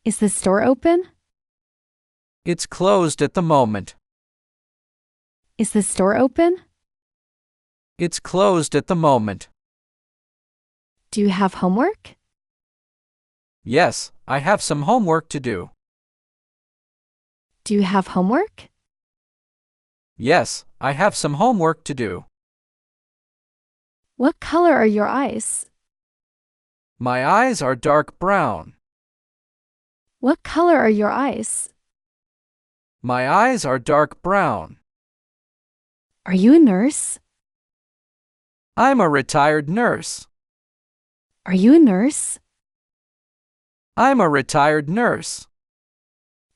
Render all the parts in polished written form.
Is the store open? It's closed at the moment. Is the store open? It's closed at the moment. Do you have homework? Yes, I have some homework to do. Do you have homework? Yes, I have some homework to do. What color are your eyes? My eyes are dark brown. What color are your eyes? My eyes are dark brown. Are you a nurse? I'm a retired nurse. Are you a nurse? I'm a retired nurse.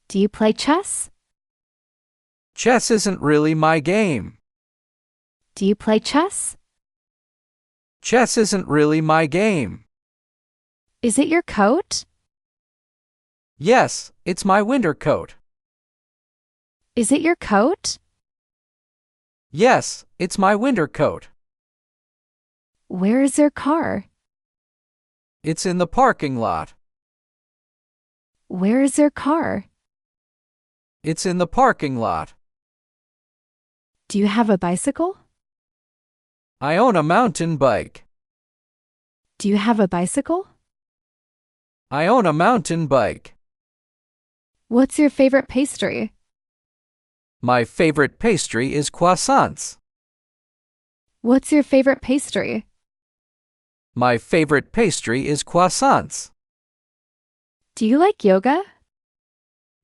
Do you play chess? Chess isn't really my game. Do you play chess? Chess isn't really my game. Is it your coat? Yes, it's my winter coat. Is it your coat? Yes, it's my winter coat. Where is your car? It's in the parking lot. Where is your car? It's in the parking lot. Do you have a bicycle? I own a mountain bike. Do you have a bicycle? I own a mountain bike. What's your favorite pastry? My favorite pastry is croissants. What's your favorite pastry? My favorite pastry is croissants. Do you like yoga?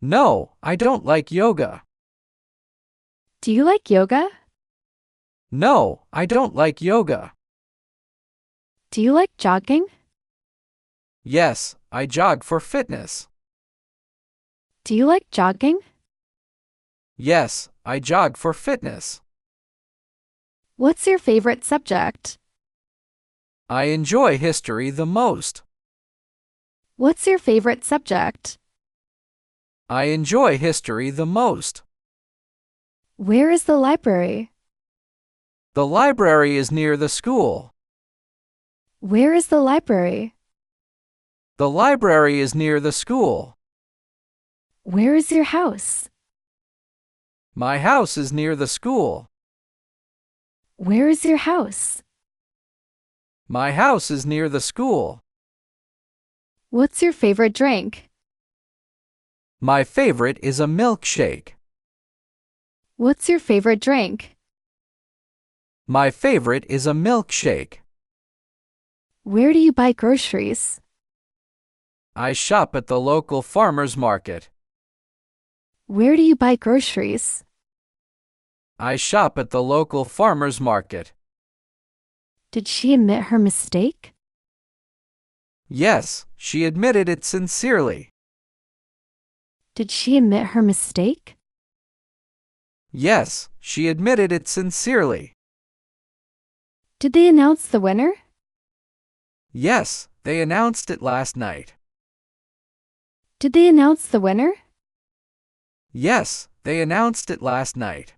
No, I don't like yoga. Do you like yoga? No, I don't like yoga. Do you like jogging? Yes, I jog for fitness. Do you like jogging? Yes, I jog for fitness. What's your favorite subject? I enjoy history the most. What's your favorite subject? I enjoy history the most. Where is the library? The library is near the school. Where is the library? The library is near the school. Where is your house? My house is near the school. Where is your house? My house is near the school. What's your favorite drink? My favorite is a milkshake. What's your favorite drink? My favorite is a milkshake. Where do you buy groceries? I shop at the local farmer's market. Where do you buy groceries? I shop at the local farmer's market. Did she admit her mistake? Yes, she admitted it sincerely. Did she admit her mistake? Yes, she admitted it sincerely. Did they announce the winner? Yes, they announced it last night. Did they announce the winner? Yes, they announced it last night.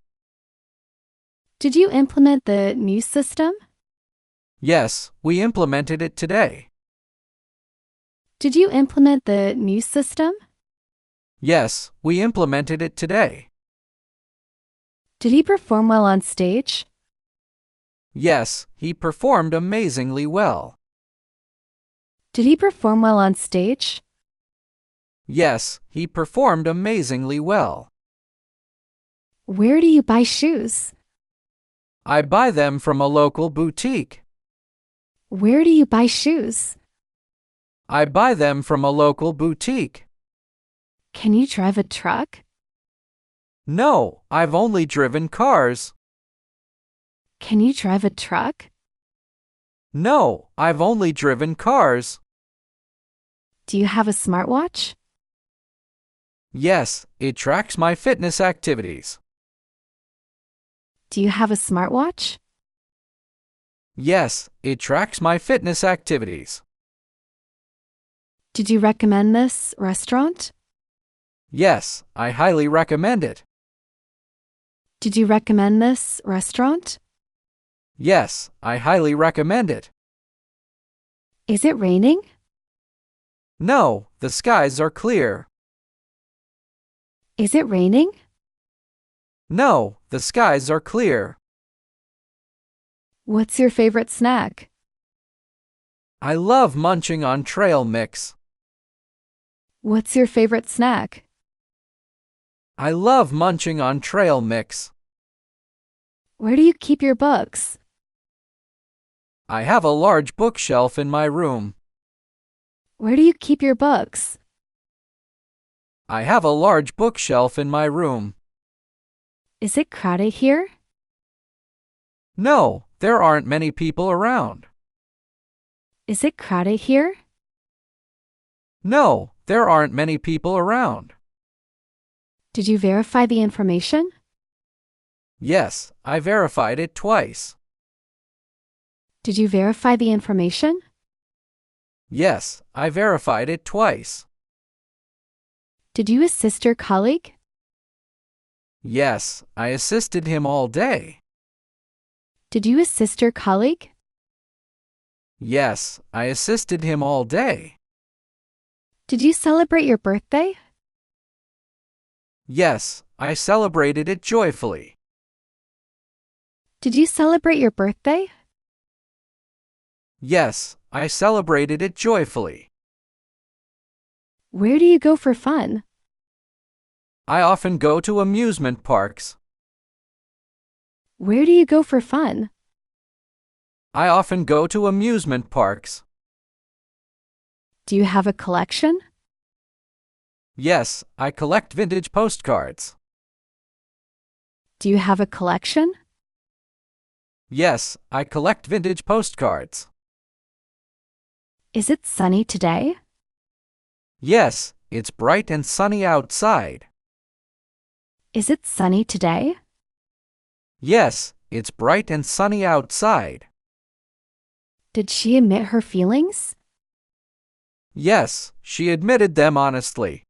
Did you implement the new system? Yes, we implemented it today. Did you implement the new system? Yes, we implemented it today. Did he perform well on stage? Yes, he performed amazingly well. Did he perform well on stage? Yes, he performed amazingly well. Where do you buy shoes? I buy them from a local boutique. Where do you buy shoes? I buy them from a local boutique. Can you drive a truck? No, I've only driven cars. Can you drive a truck? No, I've only driven cars. Do you have a smartwatch? Yes, it tracks my fitness activities. Do you have a smartwatch? Yes, it tracks my fitness activities. Did you recommend this restaurant? Yes, I highly recommend it. Did you recommend this restaurant? Yes, I highly recommend it. Is it raining? No, the skies are clear. Is it raining? No, the skies are clear. What's your favorite snack? I love munching on trail mix. What's your favorite snack? I love munching on trail mix. Where do you keep your books? I have a large bookshelf in my room. Where do you keep your books? I have a large bookshelf in my room. Is it crowded here? No, there aren't many people around. Is it crowded here? No, there aren't many people around. Did you verify the information? Yes, I verified it twice. Did you verify the information? Yes, I verified it twice. Did you assist your colleague? Yes, I assisted him all day. Did you assist your colleague? Yes, I assisted him all day. Did you celebrate your birthday? Yes, I celebrated it joyfully. Did you celebrate your birthday? Yes, I celebrated it joyfully. Where do you go for fun? I often go to amusement parks. Where do you go for fun? I often go to amusement parks. Do you have a collection? Yes, I collect vintage postcards. Do you have a collection? Yes, I collect vintage postcards. Is it sunny today? Yes, it's bright and sunny outside. Is it sunny today? Yes, it's bright and sunny outside. Did she admit her feelings? Yes, she admitted them honestly.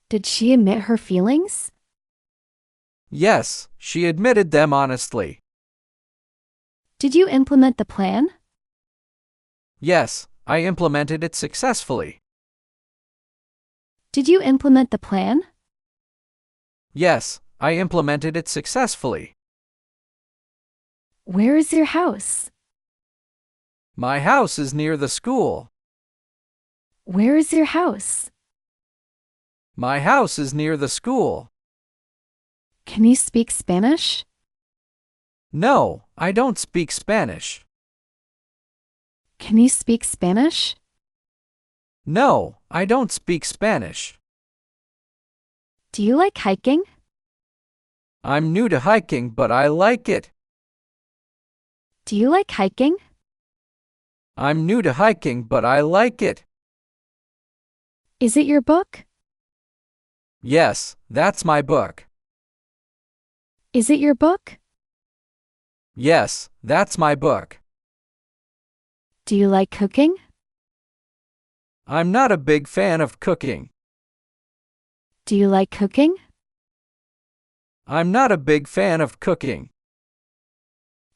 Did she admit her feelings? Yes, she admitted them honestly. Did you implement the plan? Yes, I implemented it successfully. Did you implement the plan? Yes, I implemented it successfully. Where is your house? My house is near the school. Where is your house? My house is near the school. Can you speak Spanish? No, I don't speak Spanish. Can you speak Spanish? No, I don't speak Spanish. Do you like hiking? I'm new to hiking, but I like it. Do you like hiking? I'm new to hiking, but I like it. Is it your book? Yes, that's my book. Is it your book? Yes, that's my book. Do you like cooking? I'm not a big fan of cooking. Do you like cooking? I'm not a big fan of cooking.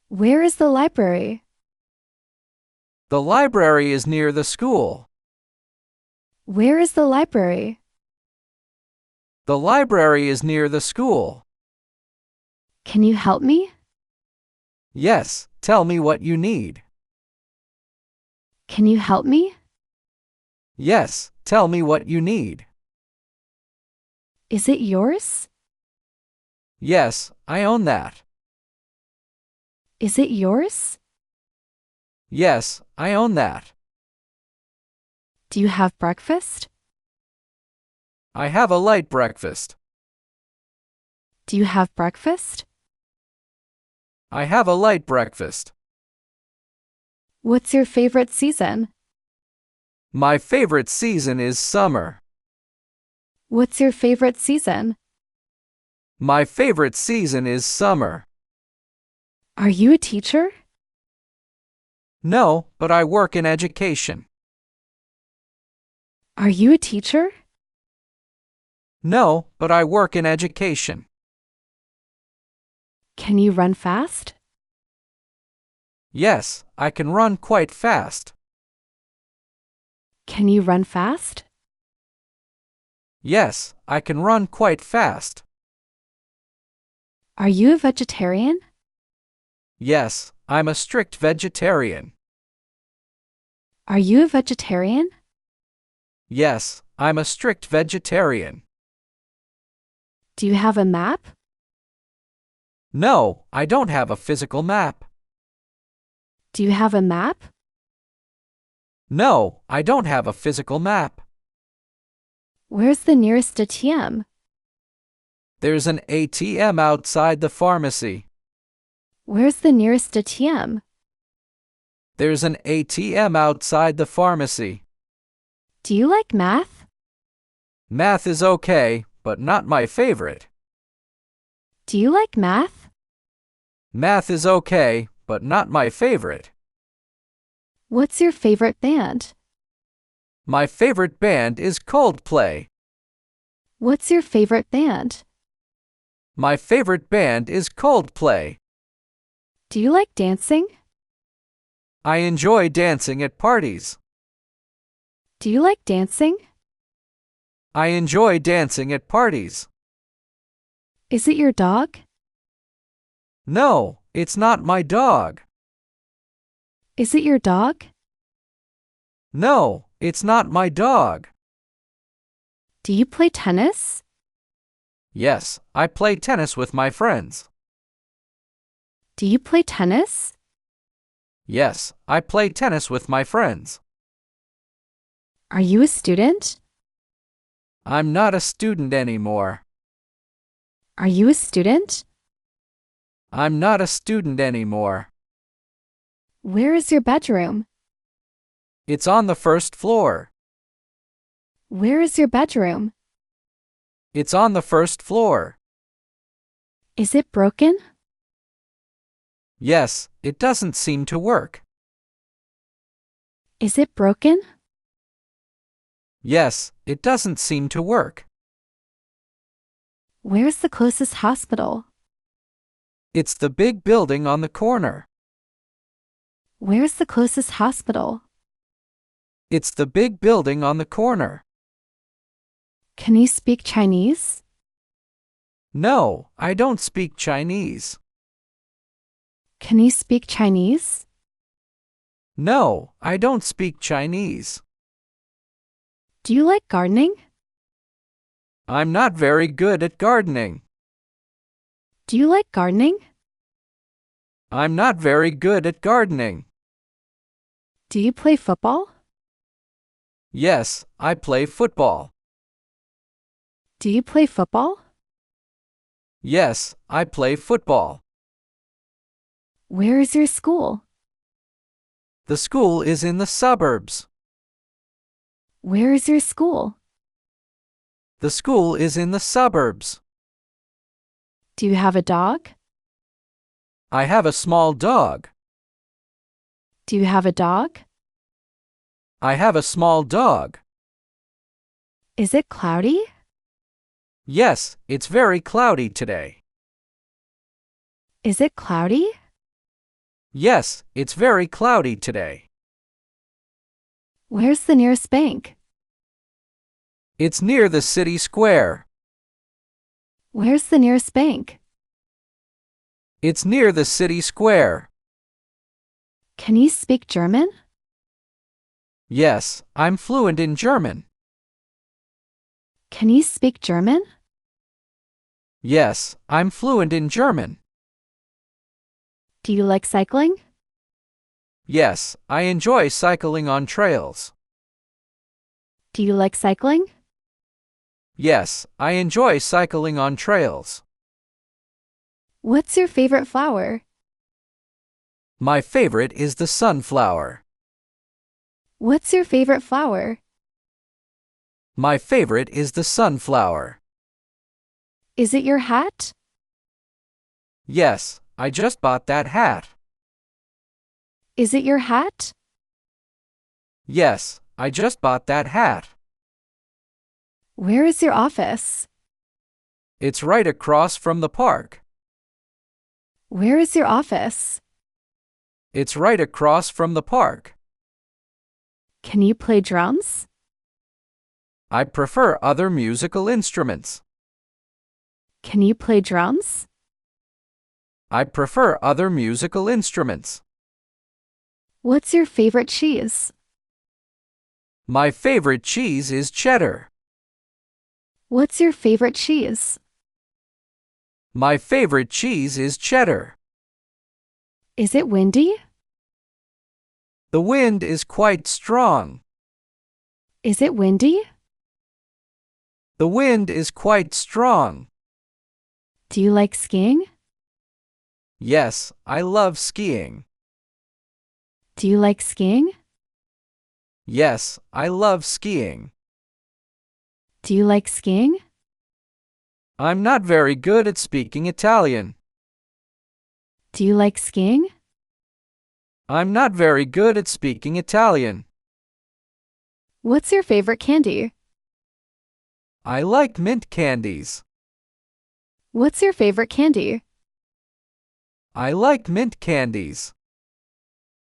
Where is the library? The library is near the school. Where is the library? The library is near the school. Can you help me? Yes, tell me what you need. Can you help me? Yes, tell me what you need. Is it yours? Yes, I own that. Is it yours? Yes, I own that. Do you have breakfast? I have a light breakfast. Do you have breakfast? I have a light breakfast. What's your favorite season? My favorite season is summer. What's your favorite season? My favorite season is summer. Are you a teacher? No, but I work in education. Are you a teacher? No, but I work in education. Can you run fast? Yes, I can run quite fast. Can you run fast? Yes, I can run quite fast. Are you a vegetarian? Yes, I'm a strict vegetarian. Are you a vegetarian? Yes, I'm a strict vegetarian. Do you have a map? No, I don't have a physical map. Do you have a map? No, I don't have a physical map. Where's the nearest ATM? There's an ATM outside the pharmacy. Where's the nearest ATM? There's an ATM outside the pharmacy. Do you like math? Math is okay, but not my favorite. Do you like math? Math is okay, but not my favorite. What's your favorite band? My favorite band is Coldplay. What's your favorite band? My favorite band is Coldplay. Do you like dancing? I enjoy dancing at parties. Do you like dancing? I enjoy dancing at parties. Is it your dog? No, it's not my dog. Is it your dog? No, it's not my dog. Do you play tennis? Yes, I play tennis with my friends. Do you play tennis? Yes, I play tennis with my friends. Are you a student? I'm not a student anymore. Are you a student? I'm not a student anymore. Where is your bedroom? It's on the first floor. Where is your bedroom? It's on the first floor. Is it broken? Yes, it doesn't seem to work. Is it broken? Yes, it doesn't seem to work. Where's the closest hospital? It's the big building on the corner. Where's the closest hospital? It's the big building on the corner. Can you speak Chinese? No, I don't speak Chinese. Can you speak Chinese? No, I don't speak Chinese. Do you like gardening? I'm not very good at gardening. Do you like gardening? I'm not very good at gardening. Do you play football? Yes, I play football. Do you play football? Yes, I play football. Where is your school? The school is in the suburbs. Where is your school? The school is in the suburbs. Do you have a dog? I have a small dog. Do you have a dog? I have a small dog. Is it cloudy? Yes, it's very cloudy today. Is it cloudy? Yes, it's very cloudy today. Where's the nearest bank? It's near the city square. Where's the nearest bank? It's near the city square. Can you speak German? Yes, I'm fluent in German. Can you speak German? Yes, I'm fluent in German. Do you like cycling? Yes, I enjoy cycling on trails. Do you like cycling? Yes, I enjoy cycling on trails. What's your favorite flower? My favorite is the sunflower. What's your favorite flower? My favorite is the sunflower. Is it your hat? Yes, I just bought that hat. Is it your hat? Yes, I just bought that hat. Where is your office? It's right across from the park. Where is your office? It's right across from the park. Can you play drums? I prefer other musical instruments. Can you play drums? I prefer other musical instruments. What's your favorite cheese? My favorite cheese is cheddar. What's your favorite cheese? My favorite cheese is cheddar. Is it windy? The wind is quite strong. Is it windy? The wind is quite strong. Do you like skiing? Yes, I love skiing. Do you like skiing? Yes, I love skiing. Do you like skiing? I'm not very good at speaking Italian. Do you like skiing? I'm not very good at speaking Italian. What's your favorite candy? I like mint candies. What's your favorite candy? I like mint candies.